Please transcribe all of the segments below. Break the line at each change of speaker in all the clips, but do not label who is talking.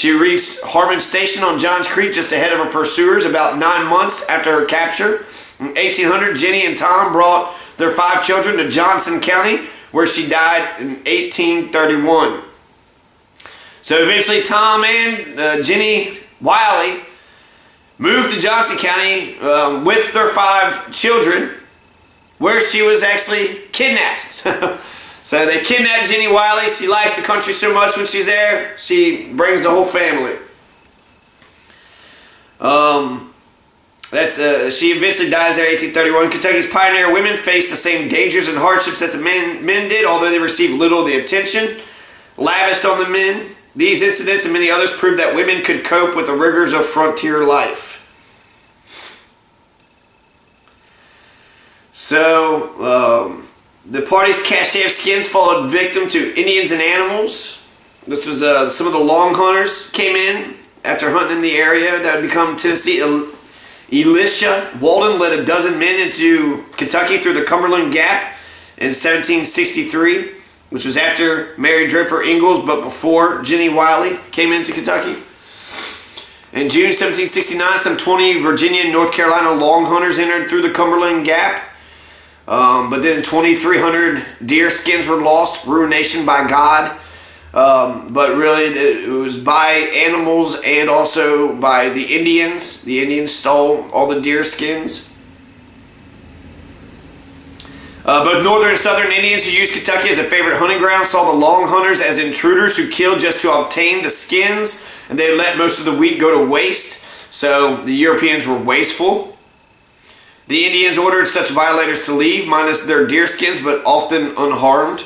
She reached Harmon Station on Johns Creek just ahead of her pursuers about 9 months after her capture. In 1800, Jenny and Tom brought their 5 children to Johnson County, where she died in 1831. So eventually Tom and Jenny Wiley moved to Johnson County with their 5 children, where she was actually kidnapped. So they kidnapped Jenny Wiley. She likes the country so much when she's there, she brings the whole family. She eventually dies there in 1831. Kentucky's pioneer women faced the same dangers and hardships that the men did, although they received little of the attention lavished on the men. These incidents and many others proved that women could cope with the rigors of frontier life. So, the party's cache of skins fallen victim to Indians and animals. This was some of the long hunters came in after hunting in the area that would become Tennessee. Elisha Walden led a dozen men into Kentucky through the Cumberland Gap in 1763, which was after Mary Draper Ingalls, but before Jenny Wiley came into Kentucky. In June 1769, some 20 Virginia and North Carolina long hunters entered through the Cumberland Gap. But then 2,300 deer skins were lost, ruination by God. But really, it was by animals and also by the Indians. The Indians stole all the deer skins. Both northern and southern Indians who used Kentucky as a favorite hunting ground saw the long hunters as intruders who killed just to obtain the skins, and they let most of the wheat go to waste. So the Europeans were wasteful. The Indians ordered such violators to leave, minus their deer skins, but often unharmed.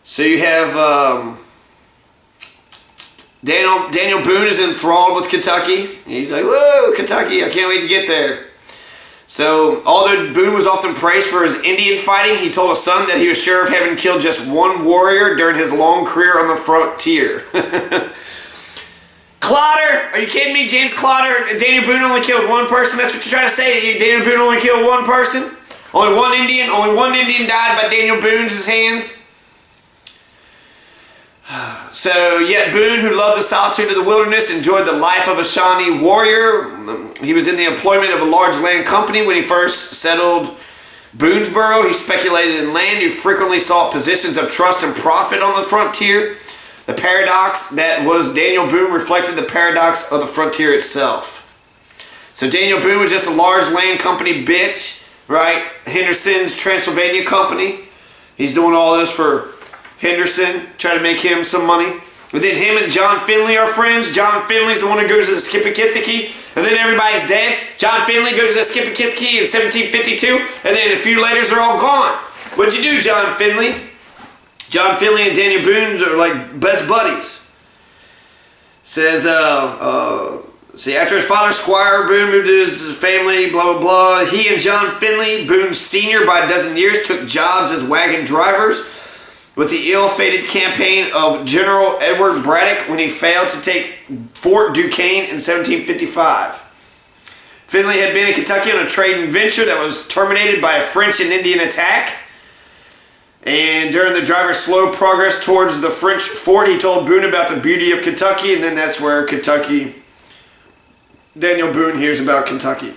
So you have Daniel Boone is enthralled with Kentucky. He's like, whoa, Kentucky, I can't wait to get there. So, although Boone was often praised for his Indian fighting, he told a son that he was sure of having killed just one warrior during his long career on the frontier. Clotter! Are you kidding me? James Clotter, Daniel Boone only killed one person? That's what you're trying to say? Daniel Boone only killed one person? Only one Indian died by Daniel Boone's hands? So, yet Boone, who loved the solitude of the wilderness, enjoyed the life of a Shawnee warrior. He was in the employment of a large land company when he first settled Boonesboro. He speculated in land. He frequently sought positions of trust and profit on the frontier. The paradox that was Daniel Boone reflected the paradox of the frontier itself. So Daniel Boone was just a large land company bitch, right? Henderson's Transylvania Company. He's doing all this for Henderson, trying to make him some money. And then him and John Finley are friends. John Finley's the one who goes to the Skippy-Kithiki, and then everybody's dead. John Finley goes to the Skippy-Kithiki in 1752, and then a few later they're all gone. What'd you do, John Finley? John Finley and Daniel Boone are like best buddies. Says, after his father, Squire Boone, moved to his family, blah, blah, blah. He and John Finley, Boone Sr. by a dozen years, took jobs as wagon drivers with the ill-fated campaign of General Edward Braddock when he failed to take Fort Duquesne in 1755. Finley had been in Kentucky on a trading venture that was terminated by a French and Indian attack. And during the driver's slow progress towards the French fort, he told Boone about the beauty of Kentucky, and then that's where Daniel Boone hears about Kentucky.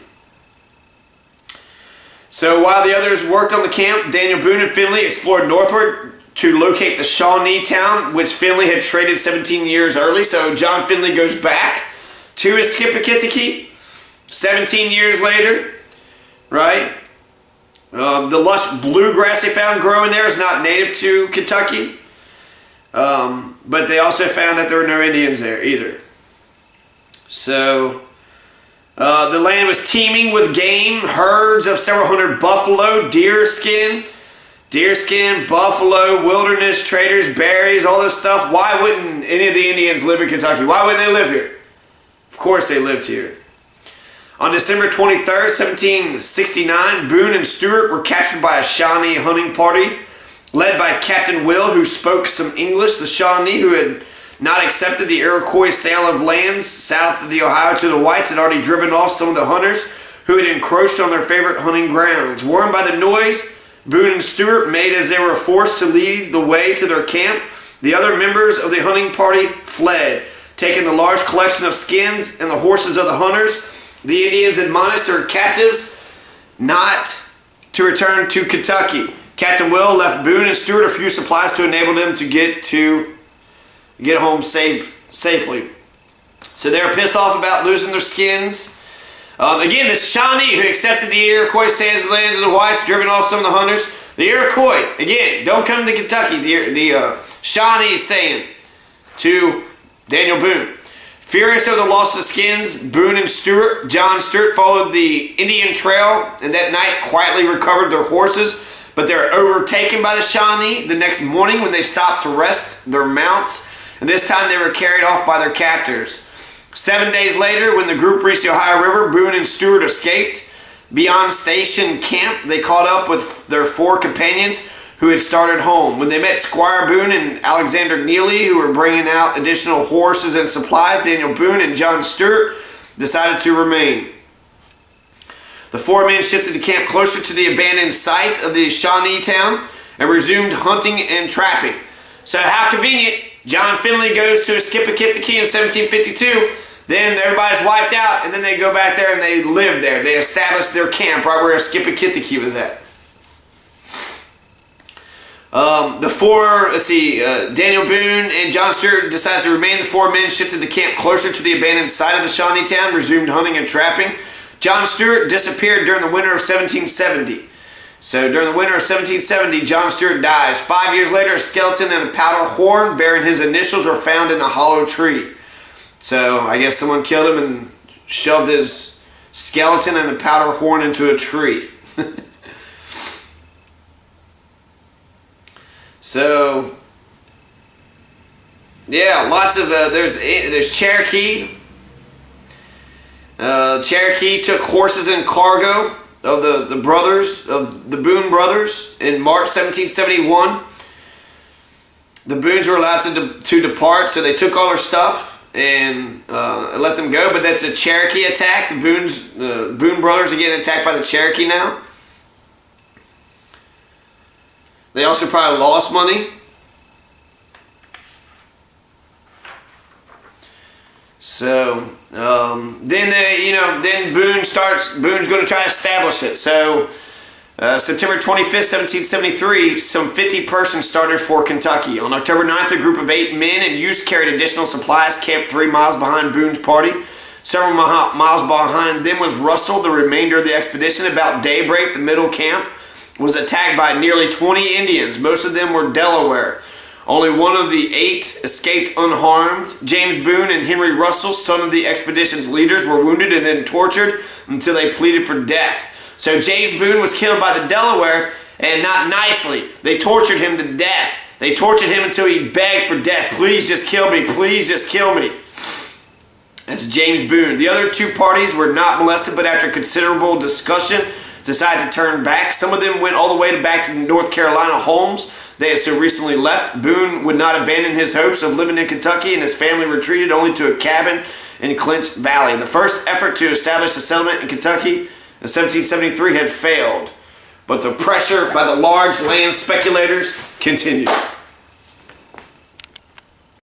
So while the others worked on the camp, Daniel Boone and Finley explored northward to locate the Shawnee town, which Finley had traded 17 years early. So John Finley goes back to his Skippy-Kithiki 17 years later, right? The lush bluegrass they found growing there is not native to Kentucky. But they also found that there were no Indians there either. So the land was teeming with game, herds of several hundred buffalo, deerskin, buffalo, wilderness, traders, berries, all this stuff. Why wouldn't any of the Indians live in Kentucky? Why wouldn't they live here? Of course they lived here. On December 23rd, 1769, Boone and Stewart were captured by a Shawnee hunting party led by Captain Will, who spoke some English. The Shawnee, who had not accepted the Iroquois sale of lands south of the Ohio to the whites, had already driven off some of the hunters who had encroached on their favorite hunting grounds. Warned by the noise, Boone and Stewart made as they were forced to lead the way to their camp. The other members of the hunting party fled, taking the large collection of skins and the horses of the hunters. The Indians admonished their captives not to return to Kentucky. Captain Will left Boone and Stuart a few supplies to enable them to get home safely. So they're pissed off about losing their skins. Again, the Shawnee who accepted the Iroquois sands of the land of the whites, driven off some of the hunters. The Iroquois, again, don't come to Kentucky. The Shawnee saying to Daniel Boone. Furious over the loss of skins, Boone and John Stuart followed the Indian trail and that night quietly recovered their horses, but they're overtaken by the Shawnee the next morning when they stopped to rest their mounts, and this time they were carried off by their captors. 7 days later, when the group reached the Ohio River, Boone and Stuart escaped. Beyond Station Camp, they caught up with their 4 companions who had started home. When they met Squire Boone and Alexander Neely, who were bringing out additional horses and supplies, Daniel Boone and John Stuart decided to remain. The 4 men shifted the camp closer to the abandoned site of the Shawnee town and resumed hunting and trapping. So how convenient. John Finley goes to Skippakitiki in 1752. Then everybody's wiped out, and then they go back there and they live there. They established their camp right where Skippakitiki was at. Daniel Boone and John Stuart decided to remain. The 4 men shifted the camp closer to the abandoned site of the Shawnee town, resumed hunting and trapping. John Stuart disappeared during the winter of 1770. So during the winter of 1770, John Stuart dies. 5 years later, a skeleton and a powder horn bearing his initials were found in a hollow tree. So I guess someone killed him and shoved his skeleton and a powder horn into a tree. So, yeah, lots of, there's Cherokee. Cherokee took horses and cargo of the brothers, of the Boone brothers in March 1771. The Boones were allowed to depart, so they took all their stuff and let them go. But that's a Cherokee attack. The Boone brothers are getting attacked by the Cherokee now. They also probably lost money. So then Boone's going to try to establish it. So September 25th, 1773, some 50 persons started for Kentucky. On October 9th, a group of 8 men and youths carried additional supplies, camped 3 miles behind Boone's party. Several miles behind them was Russell. The remainder of the expedition, about daybreak, the middle camp was attacked by nearly 20 Indians. Most of them were Delaware. Only one of the 8 escaped unharmed. James Boone and Henry Russell, son of the expedition's leaders, were wounded and then tortured until they pleaded for death. So James Boone was killed by the Delaware, and not nicely. They tortured him to death. They tortured him until he begged for death. Please just kill me. Please just kill me. That's James Boone. The other 2 parties were not molested, but after considerable discussion, decided to turn back. Some of them went all the way back to North Carolina homes they had so recently left. Boone would not abandon his hopes of living in Kentucky, and his family retreated only to a cabin in Clinch Valley. The first effort to establish a settlement in Kentucky in 1773 had failed, but the pressure by the large land speculators continued.